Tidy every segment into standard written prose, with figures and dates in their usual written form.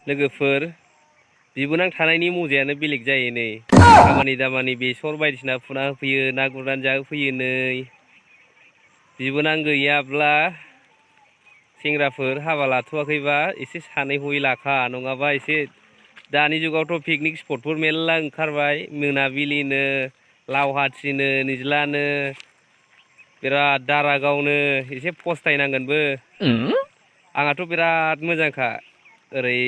लोगोफोर बिबोनां थानायनि मजायानो बेलेग जायो नै खामानि दामानि बेसर बायदिसिना फुना होफैयो ना गुरनानै जाहोफैयो नै बिबोनां गैयाब्ला सेंग्राफोर हाबा लाथ'वाखैबा एसे सानै हयै लाखा नङाबा एसे दानि जुगावथ' पिकनिक स्पटफोर मेरला ओंखारबाय मोनाबिलिनो लावहाथिनो निज्लानो बिराद दारागावनो एसे फस्थायनांगोनबो आंहाथ' बिराद मोजांखा ओरै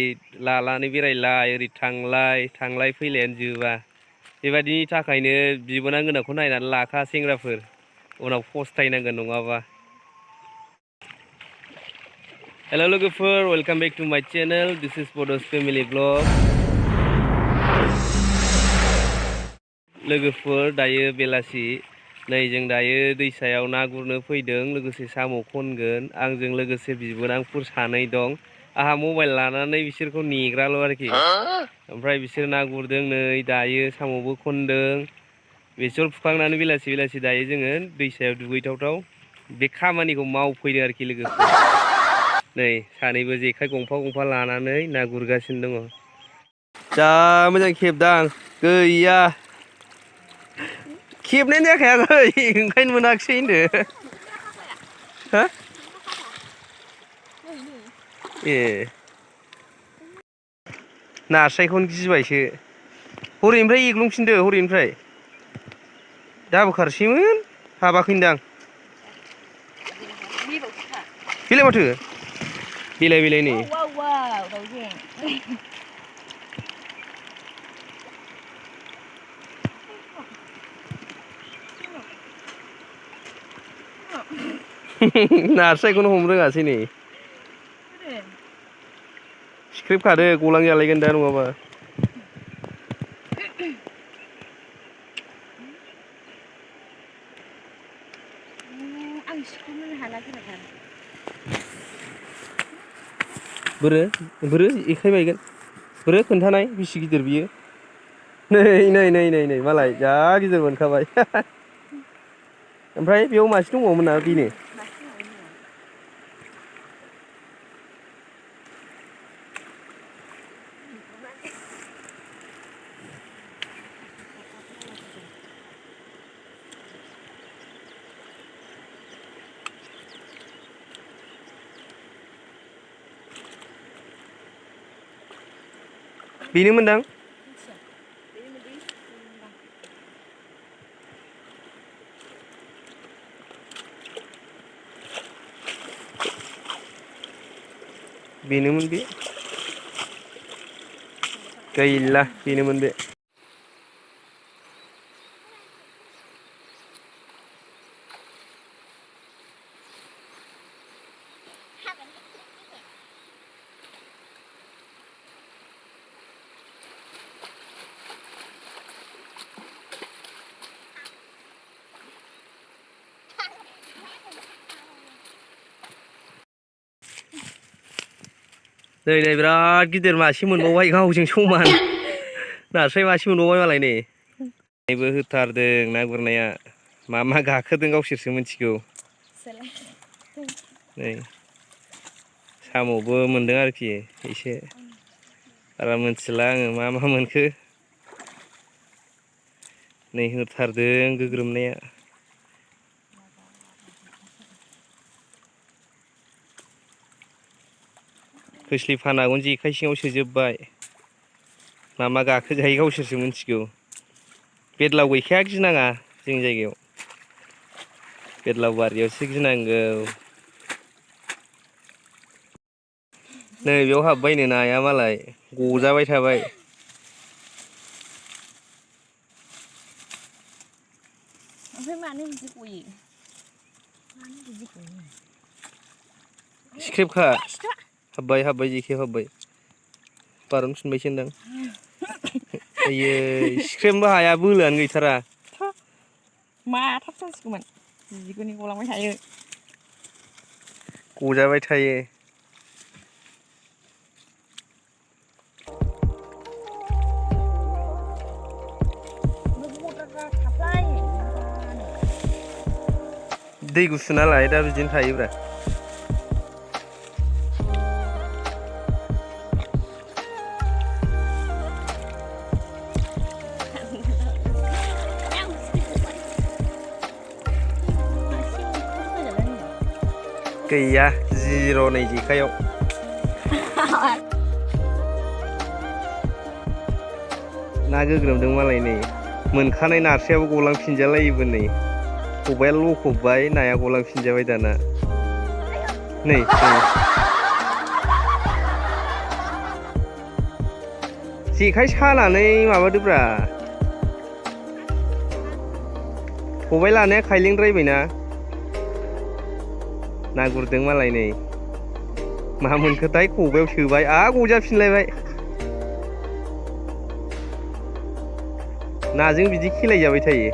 लानानै बेरायलाय ओरै थांलाय फैलायानो जोबा बेबायदिनि थाखायनो बिबोनां गोनांखौ नायनानै लाखा सेंग्राफोर उनाव फस्थायनांगोन नङाबा। हेल' लोगोफोर वेलकाम बेक टु माय चेनेल दिस इज बड'स फेमिलि ब्लग। लोगोफोर दायो बेलासि नै जों दायो दैसायाव ना गुरनो फैदों लोगोसे साम' खनगोन आंजों लोगोसे बिबोनांफोर सानै दं आंहा मबाइल लानानै बिसोरखौ नेग्राल' आरोखि ओमफ्राय बिसोर ना गुरदों नै दायो साम'बो खनदों बेसर फुखांनानै बेलासि दायो जोङो दैसायाव दुगैथावथाव बे खामानिखौ मावफैदों आरोखि लोगोफोर नै सानैबो जेखाइ गंफा लानानै ना गुरगासिनो दङ जा मोजां खेबदां गैया खेबनायानो जाखायाखै ओंखायनो मोनाखिसै होनदो हा ए नास्रायखौनो गिबायसो हरैनिफ्राय एग्लुंफिनदो हरैनिफ्राय दाबोखारसैमोन हाबाखैदां बेलाय माथो बेलाय नै नास्रायखौनो हमनो रोङासै नै सिख्रेब खादो गलां जालायगोन दा नङाबा आं सिख्रेबनो हाला बोरो एखाय बायगोन बोरो खोन्थानाय बिसि गिदिर बियो नै मालाय जा गिदिर मोनखाबाय ओमफ्राय बेयाव मासे दंबावोमोन ना बेनो बेनो मोनदां बेनोमोन बे गैला बेनोमोन बे नै बिराद गिदिर मासे मोनबावबाय गावजों समान नास्राय मासे मोनबावबाय मालाय नै नैबो होथारदों ना गुरनाया मा गाखोदों गावसोरसो मिथिगौ नै साम'बो मोनदों आरोखि एसे बारा मिथिला आङो मा मोनखो नै होथारदों गोग्रोमनाया खोस्लिफाना गन जेखाइ सिङाव सोजोबबाय मा गाखोजायो गावसोरसो मिथिगौ बेदलाव गैखाया गिनाङा जोंनि जायगायाव बेदलाव बारियावसो गिनांगौ नै बेयाव हाबबायनो नाया मालाय गजाबाय थाबाय ओमफ्राय मानो बिदि गयो सिख्रेबखा हाबबाय जेखायाव हाबबाय बारनफिनबायसो होनदां आयै सिख्रेबनोबो हाया बोलोआनो गैथारा माथाम जासिगौमोन जिगुनि गलांबाय थायो गजाबाय थायो दै गुसु नालाय दा बिदिनो थायोब्रा गैया जिर' नै जेखायाव ना गोग्रोमदों मालाय नै मोनखानाय नास्रायाबो गलांफिनजालायोबो नै खबाइआ लखबबाय नाया गलांफिनजाबाय दाना नै जेखाइ सानानै माबादोब्रा खबाइ लानाया खायलेंद्रायबायना ना गुरदों मालाय नै मा मोनखोथाय खबाइयाव सोबाय गजाफिनलायबाय नाजों बिदि खेलाय जाबाय थायो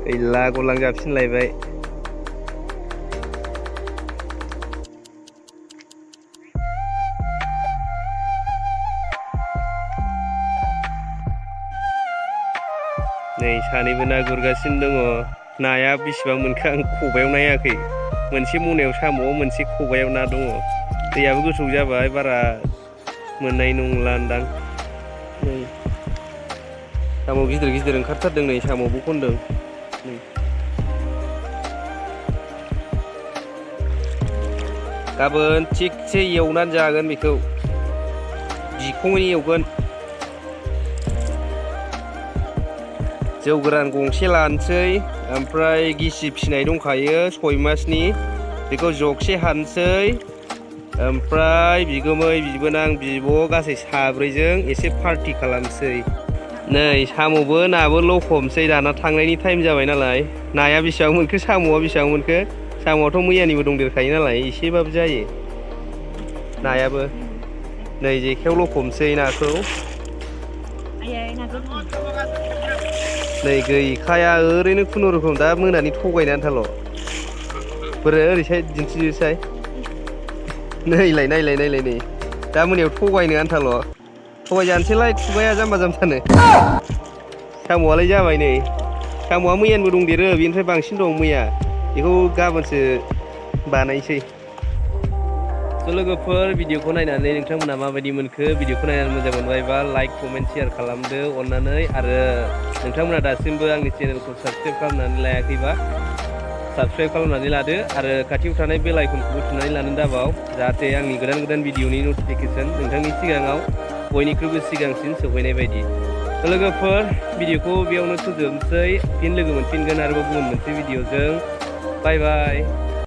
गैला गलांजाफिनलायबाय नै सानैबो ना गुरगासिनो दङ नाया बेसेबां मोनखो आं खबायाव नायाखै मोनसे मनायाव साम' मोनसे खबायाव ना दङ दैयाबो गोथौ जाबाय बारा मोननाय नंलादां नै साम' गिदिर गिदिर ओंखारथारदों नै साम'बो खनदों नै गाबोन थिगसे एवनानै जागोन बेखौ बिखङै एवगोन जौ गोरान गंसे लानोसै ओमफ्राय गिसि फिनाय दंखायो 6 मासनि बेखौ जगसे हानसै ओमफ्राय बिगुमै बिबोनां बिब' गासै साब्रैजों एसे पार्टि खालामसै नै साम'बो नाबो लखबनोसै दाना थांनायनि टाइम जाबाय नालाय नाया बेसेबां मोनखो साम'आ बेसेबां मोनखो साम'आथ' मैयानिबो दंदेरखायो नालाय एसेबाबो जायो नायाबो नै जेखायाव लखबनोसै नाखौ नै गैखाया ओरैनो खुनुरुखुम दा मोनानि थगायनो आन्थाल' बोरै ओरैसाय दिन्थिनोसै नायलाय नै दा मोनायाव थगायनो आन्थाल' थगायजानोसैलाय खुगाया जाम्बा जाम्बानो साम'आलाय जाबाय नै साम'आ मैयानिबो दंदेरो बेनिफ्राय बांसिन दं मैया बेखौ गाबोनसो बानायसै लोगोफोर भिडिअखौ नायनानै नोंथांमोना माबायदि मोनखो भिडिअखौ नायनानै मोजां मोनबायबा लाइक कमेन्ट शेयार खालामदो अननानै आरो नोंथांमोना दासिमबो आंनि चेनेलखौ साबस्क्राइब खालामनानै लायाखैबा साबस्क्राइब खालामनानै लादो आरो खाथियाव थानाय बेल आइकनखौबो थुनानै लानो दाबाव जाहाथे आंनि गोदान भिडिअनि नटिफिकेसन नोंथांनि सिगाङाव बयनिख्रुइबो सिगांसिन सौफैनाय बायदि लोगोफोर भिडिअखौ बेयावनो फोजोबनोसै फिन लोगो मोनफिनगोन आरोबाव गुबुन मोनसे भिडिअजों बाय बाय